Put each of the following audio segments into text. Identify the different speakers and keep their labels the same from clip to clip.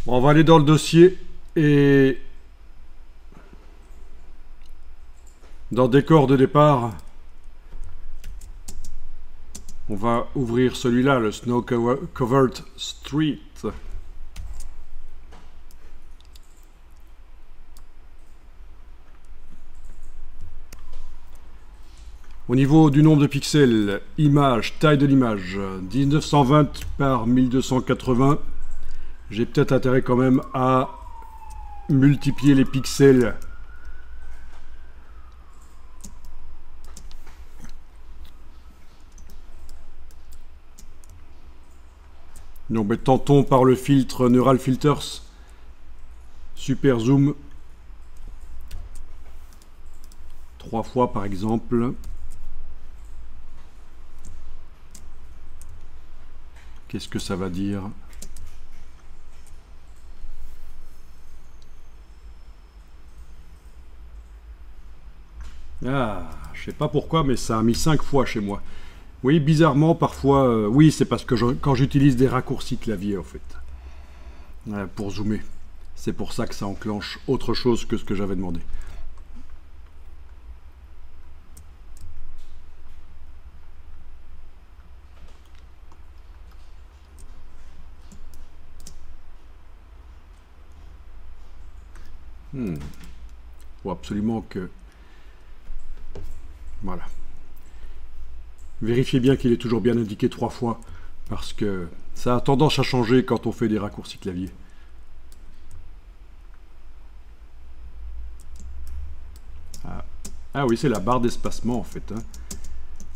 Speaker 1: Bon, on va aller dans le dossier et dans décor de départ, on va ouvrir celui-là, le Snow Covered Street. Au niveau du nombre de pixels, image, taille de l'image, 1920 par 1280. J'ai peut-être intérêt quand même à multiplier les pixels. Donc tentons par le filtre Neural Filters, Super Zoom, 3 fois par exemple. Qu'est-ce que ça va dire? Ah, je sais pas pourquoi, mais ça a mis 5 fois chez moi. Oui, bizarrement, parfois... oui, c'est parce que quand j'utilise des raccourcis clavier, en fait, pour zoomer. C'est pour ça que ça enclenche autre chose que ce que j'avais demandé. Faut absolument que... Voilà. Vérifiez bien qu'il est toujours bien indiqué 3 fois, parce que ça a tendance à changer quand on fait des raccourcis clavier. Ah oui, c'est la barre d'espacement en fait.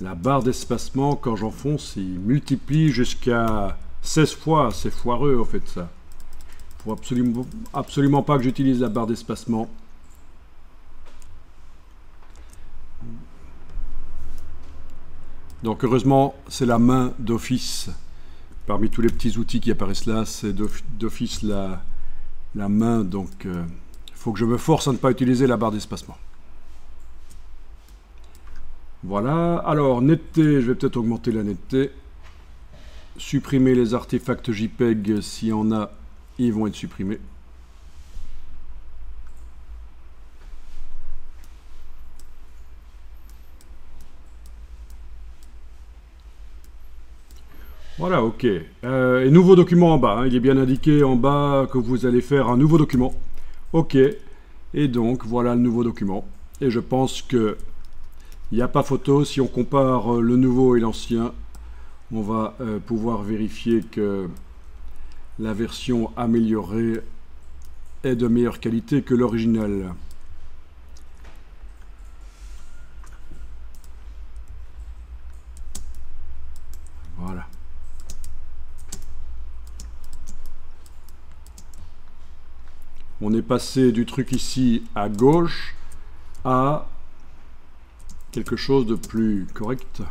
Speaker 1: La barre d'espacement, quand j'enfonce, il multiplie jusqu'à 16 fois. C'est foireux en fait ça. Faut absolument pas que j'utilise la barre d'espacement. Donc heureusement, c'est la main d'office. Parmi tous les petits outils qui apparaissent là, c'est d'office la main. Donc il faut que je me force à ne pas utiliser la barre d'espacement. Voilà. Alors, netteté, je vais peut-être augmenter la netteté. Supprimer les artefacts JPEG, s'il y en a, ils vont être supprimés. Voilà, ok. Et nouveau document en bas. Il est bien indiqué en bas que vous allez faire un nouveau document. Ok. Et donc, voilà le nouveau document. Et je pense que il n'y a pas photo. Si on compare le nouveau et l'ancien, on va pouvoir vérifier que la version améliorée est de meilleure qualité que l'original. Voilà. On est passé du truc ici à gauche à quelque chose de plus correct.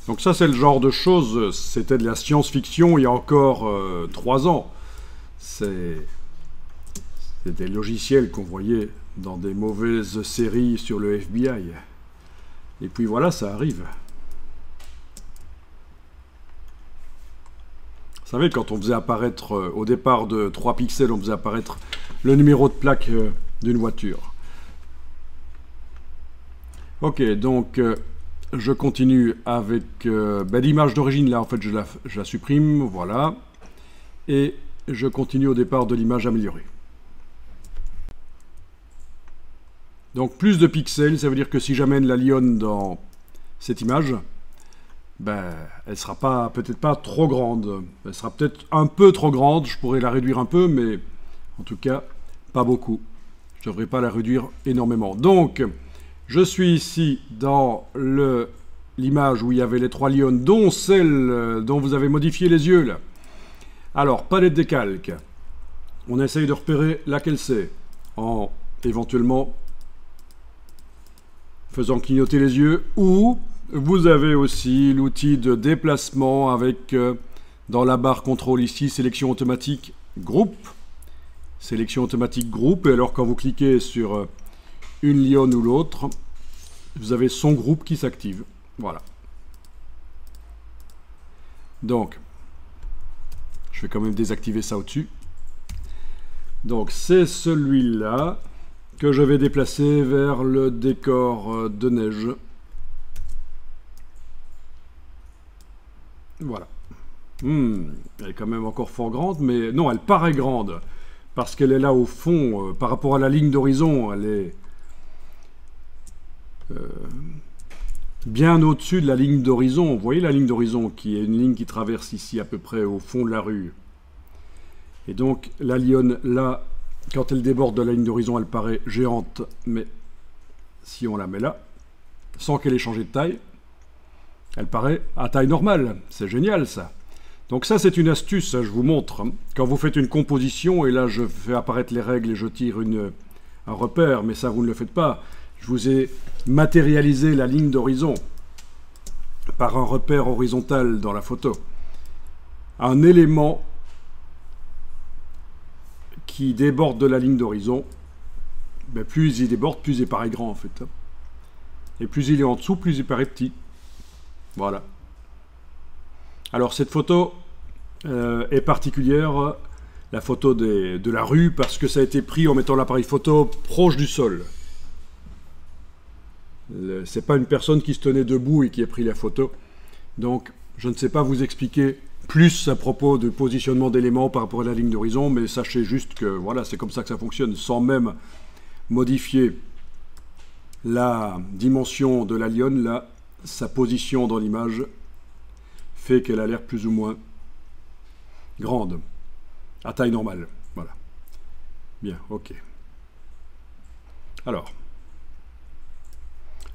Speaker 1: Donc ça, c'est le genre de choses, c'était de la science-fiction il y a encore 3 ans. C'est des logiciels qu'on voyait dans des mauvaises séries sur le FBI. Et puis voilà, ça arrive. Vous savez, quand on faisait apparaître, au départ de 3 pixels, on faisait apparaître le numéro de plaque d'une voiture. Ok, donc je continue avec l'image d'origine, là en fait je la supprime, voilà. Et je continue au départ de l'image améliorée. Donc plus de pixels, ça veut dire que si j'amène la lionne dans cette image, ben, elle sera peut-être pas trop grande. Elle sera peut-être un peu trop grande, je pourrais la réduire un peu, mais en tout cas, pas beaucoup. Je ne devrais pas la réduire énormément. Donc, je suis ici dans l'image où il y avait les 3 lionnes, dont celle dont vous avez modifié les yeux, là. Alors, palette des calques. On essaye de repérer laquelle c'est, en éventuellement faisant clignoter les yeux, ou vous avez aussi l'outil de déplacement avec, dans la barre contrôle ici, sélection automatique groupe. Sélection automatique groupe, et alors quand vous cliquez sur une lionne ou l'autre, vous avez son groupe qui s'active. Voilà. Donc, je vais quand même désactiver ça au-dessus. Donc, c'est celui-là que je vais déplacer vers le décor de neige. Voilà. Elle est quand même encore fort grande, mais non, elle paraît grande. Parce qu'elle est là au fond, par rapport à la ligne d'horizon, elle est bien au-dessus de la ligne d'horizon. Vous voyez la ligne d'horizon, qui est une ligne qui traverse ici à peu près au fond de la rue. Et donc la lionne, là, quand elle déborde de la ligne d'horizon, elle paraît géante. Mais si on la met là, sans qu'elle ait changé de taille, elle paraît à taille normale. C'est génial ça. Donc ça, c'est une astuce, je vous montre. Quand vous faites une composition, et là je fais apparaître les règles et je tire un repère, mais ça vous ne le faites pas. Je vous ai matérialisé la ligne d'horizon par un repère horizontal dans la photo. Un élément qui déborde de la ligne d'horizon, ben plus il déborde, plus il paraît grand en fait. Et plus il est en dessous, plus il paraît petit. Voilà. Alors cette photo est particulière, la photo de la rue, parce que ça a été pris en mettant l'appareil photo proche du sol. C'est pas une personne qui se tenait debout et qui a pris la photo. Donc je ne sais pas vous expliquer plus à propos du positionnement d'éléments par rapport à la ligne d'horizon, mais sachez juste que voilà, c'est comme ça que ça fonctionne, sans même modifier la dimension de la lionne, là, sa position dans l'image fait qu'elle a l'air plus ou moins grande, à taille normale. Voilà. Bien, ok. Alors,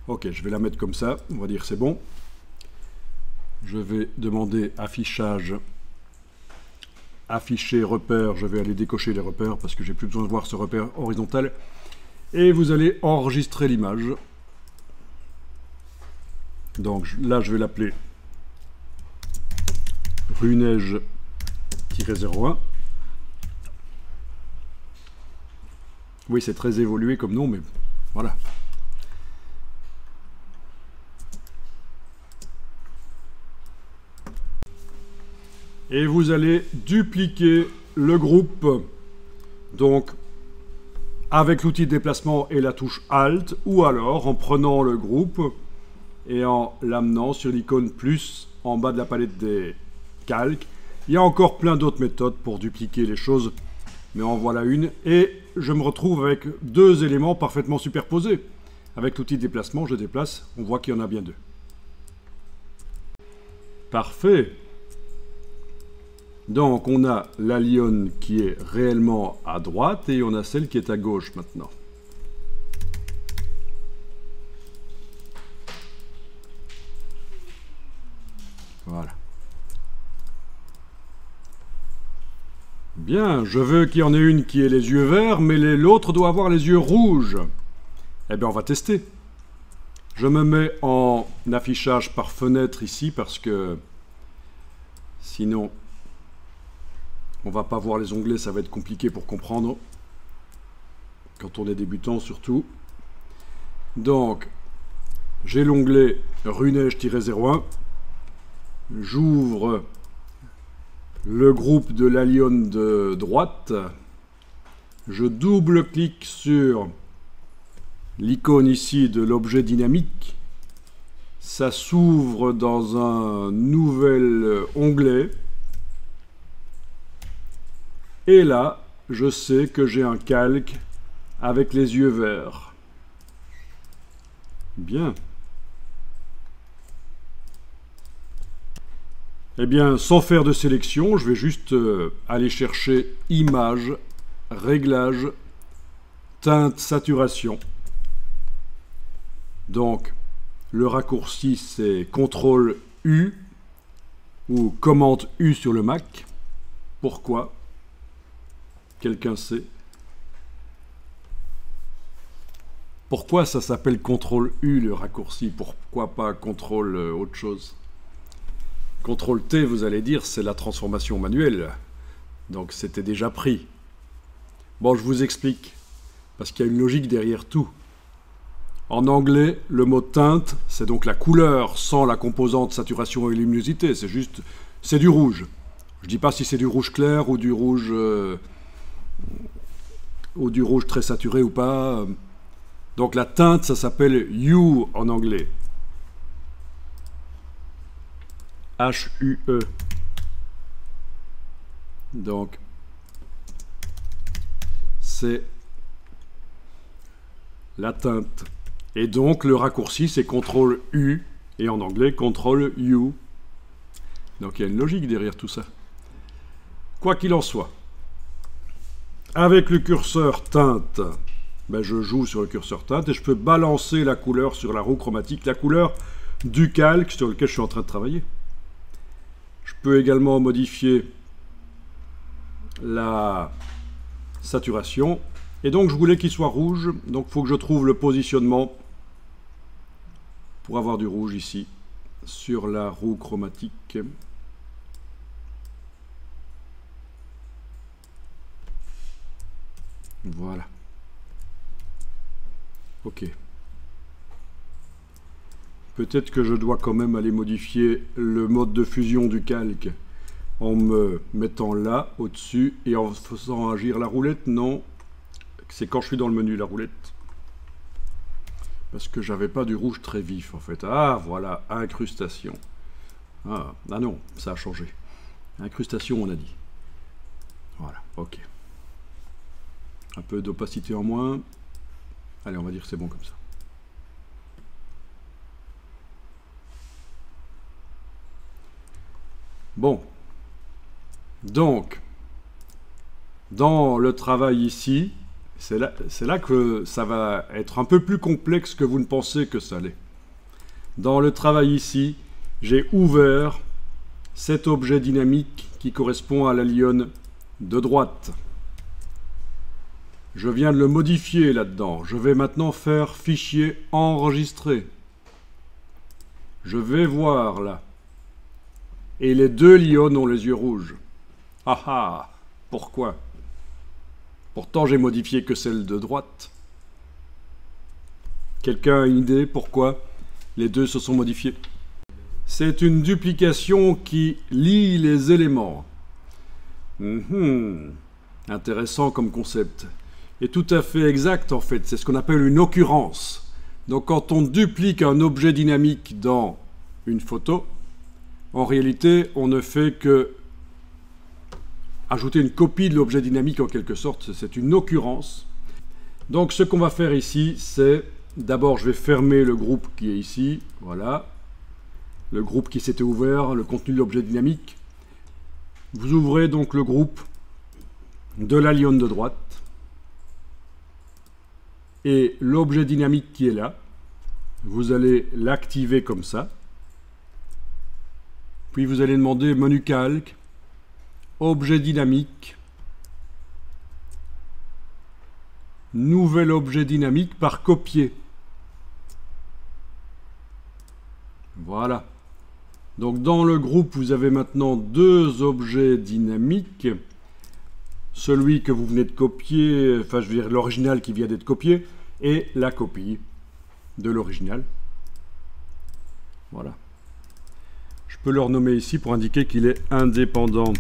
Speaker 1: ok, je vais la mettre comme ça, on va dire c'est bon. Je vais demander affichage, afficher repère, je vais aller décocher les repères parce que j'ai plus besoin de voir ce repère horizontal. Et vous allez enregistrer l'image. Donc là, je vais l'appeler rue neige-01. Oui, c'est très évolué comme nom, mais voilà. Et vous allez dupliquer le groupe, donc avec l'outil de déplacement et la touche Alt, ou alors en prenant le groupe et en l'amenant sur l'icône plus en bas de la palette des calques. Il y a encore plein d'autres méthodes pour dupliquer les choses, mais en voilà une. Et je me retrouve avec deux éléments parfaitement superposés. Avec l'outil de déplacement, je déplace, on voit qu'il y en a bien deux. Parfait. Donc on a la lionne qui est réellement à droite et on a celle qui est à gauche maintenant. Voilà. Bien, je veux qu'il y en ait une qui ait les yeux verts, mais l'autre doit avoir les yeux rouges. Eh bien on va tester. Je me mets en affichage par fenêtre ici parce que sinon on va pas voir les onglets, ça va être compliqué pour comprendre. Quand on est débutant surtout. Donc, j'ai l'onglet rue neige-01. J'ouvre le groupe de la lionne de droite. Je double-clique sur l'icône ici de l'objet dynamique. Ça s'ouvre dans un nouvel onglet. Et là, je sais que j'ai un calque avec les yeux verts. Bien. Eh bien, sans faire de sélection, je vais juste aller chercher Image, Réglage, Teinte, Saturation. Donc, le raccourci, c'est CTRL U ou Commande U sur le Mac. Pourquoi ? Quelqu'un sait? Pourquoi ça s'appelle CTRL U le raccourci? Pourquoi pas CTRL autre chose? CTRL T, vous allez dire, c'est la transformation manuelle. Donc c'était déjà pris. Bon, je vous explique. Parce qu'il y a une logique derrière tout. En anglais, le mot teinte, c'est donc la couleur sans la composante saturation et luminosité. C'est juste, c'est du rouge. Je ne dis pas si c'est du rouge clair ou du rouge très saturé ou pas. Donc la teinte, ça s'appelle hue en anglais. H-U-E. Donc, c'est la teinte. Et donc, le raccourci, c'est CTRL-U, et en anglais, CTRL-U. Donc, il y a une logique derrière tout ça. Quoi qu'il en soit, avec le curseur teinte, ben, je joue sur le curseur teinte et je peux balancer la couleur sur la roue chromatique, la couleur du calque sur lequel je suis en train de travailler. Je peux également modifier la saturation. Et donc, je voulais qu'il soit rouge. Donc, il faut que je trouve le positionnement pour avoir du rouge ici, sur la roue chromatique. Voilà. Ok. Peut-être que je dois quand même aller modifier le mode de fusion du calque en me mettant là, au-dessus, et en faisant agir la roulette. Non, c'est quand je suis dans le menu, la roulette. Parce que j'avais pas du rouge très vif, en fait. Ah, voilà, incrustation. Ah non, ça a changé. Incrustation, on a dit. Voilà, ok. Un peu d'opacité en moins. Allez, on va dire que c'est bon comme ça. Bon. Donc, dans le travail ici, c'est là que ça va être un peu plus complexe que vous ne pensez que ça l'est. Dans le travail ici, j'ai ouvert cet objet dynamique qui correspond à la lionne de droite. Je viens de le modifier là-dedans. Je vais maintenant faire fichier enregistré. Je vais voir là. Et les deux lionnes ont les yeux rouges. Ah ah! Pourquoi? Pourtant, j'ai modifié que celle de droite. Quelqu'un a une idée pourquoi les deux se sont modifiés? C'est une duplication qui lie les éléments. Intéressant comme concept. Et tout à fait exact en fait. C'est ce qu'on appelle une occurrence. Donc quand on duplique un objet dynamique dans une photo, en réalité, on ne fait que ajouter une copie de l'objet dynamique en quelque sorte. C'est une occurrence. Donc ce qu'on va faire ici, c'est d'abord je vais fermer le groupe qui est ici. Voilà. Le groupe qui s'était ouvert, le contenu de l'objet dynamique. Vous ouvrez donc le groupe de la lionne de droite. Et l'objet dynamique qui est là, vous allez l'activer comme ça. Puis vous allez demander menu calque, objet dynamique, nouvel objet dynamique par copier. Voilà. Donc dans le groupe, vous avez maintenant deux objets dynamiques. Celui que vous venez de copier, enfin je veux dire l'original qui vient d'être copié, et la copie de l'original. Voilà. Je peux le renommer ici pour indiquer qu'il est indépendant.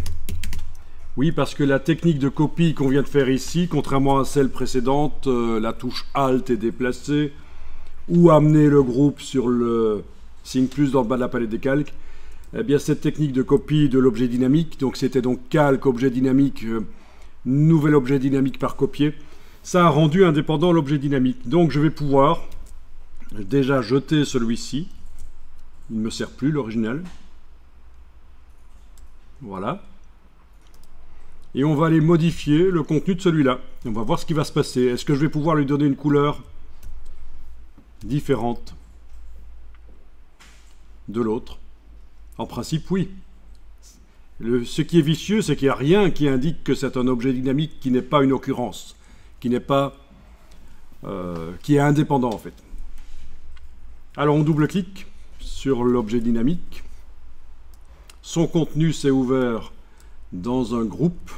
Speaker 1: Oui, parce que la technique de copie qu'on vient de faire ici, contrairement à celle précédente, la touche Alt est déplacée, ou amener le groupe sur le signe plus dans le bas de la palette des calques, eh bien cette technique de copie de l'objet dynamique, donc c'était donc calque, objet dynamique, nouvel objet dynamique par copier, ça a rendu indépendant l'objet dynamique. Donc je vais pouvoir déjà jeter celui-ci, il ne me sert plus l'original. Voilà. Et on va aller modifier le contenu de celui-là. On va voir ce qui va se passer. Est-ce que je vais pouvoir lui donner une couleur différente de l'autre? En principe, oui. Ce qui est vicieux, c'est qu'il n'y a rien qui indique que c'est un objet dynamique qui n'est pas une occurrence, qui n'est pas, qui est indépendant en fait. Alors on double-clique sur l'objet dynamique. Son contenu s'est ouvert dans un groupe.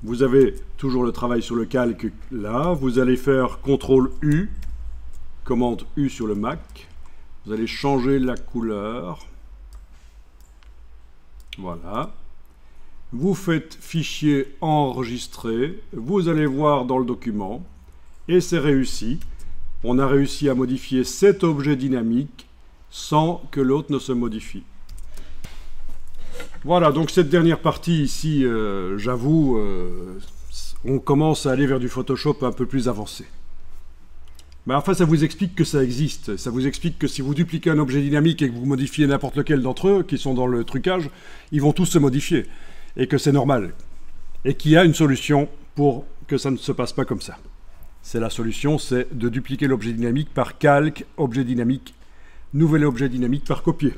Speaker 1: vous avez toujours le travail sur le calque là. Vous allez faire CTRL U, commande U sur le Mac. Vous allez changer la couleur. Voilà. Vous faites fichier enregistré. Vous allez voir dans le document. Et c'est réussi. On a réussi à modifier cet objet dynamique sans que l'autre ne se modifie. Voilà, donc cette dernière partie ici, j'avoue, on commence à aller vers du Photoshop un peu plus avancé. Mais enfin, ça vous explique que ça existe. Ça vous explique que si vous dupliquez un objet dynamique et que vous modifiez n'importe lequel d'entre eux, qui sont dans le trucage, ils vont tous se modifier. Et que c'est normal. Et qu'il y a une solution pour que ça ne se passe pas comme ça. C'est la solution, c'est de dupliquer l'objet dynamique par calque, objet dynamique, nouvel objet dynamique par copier.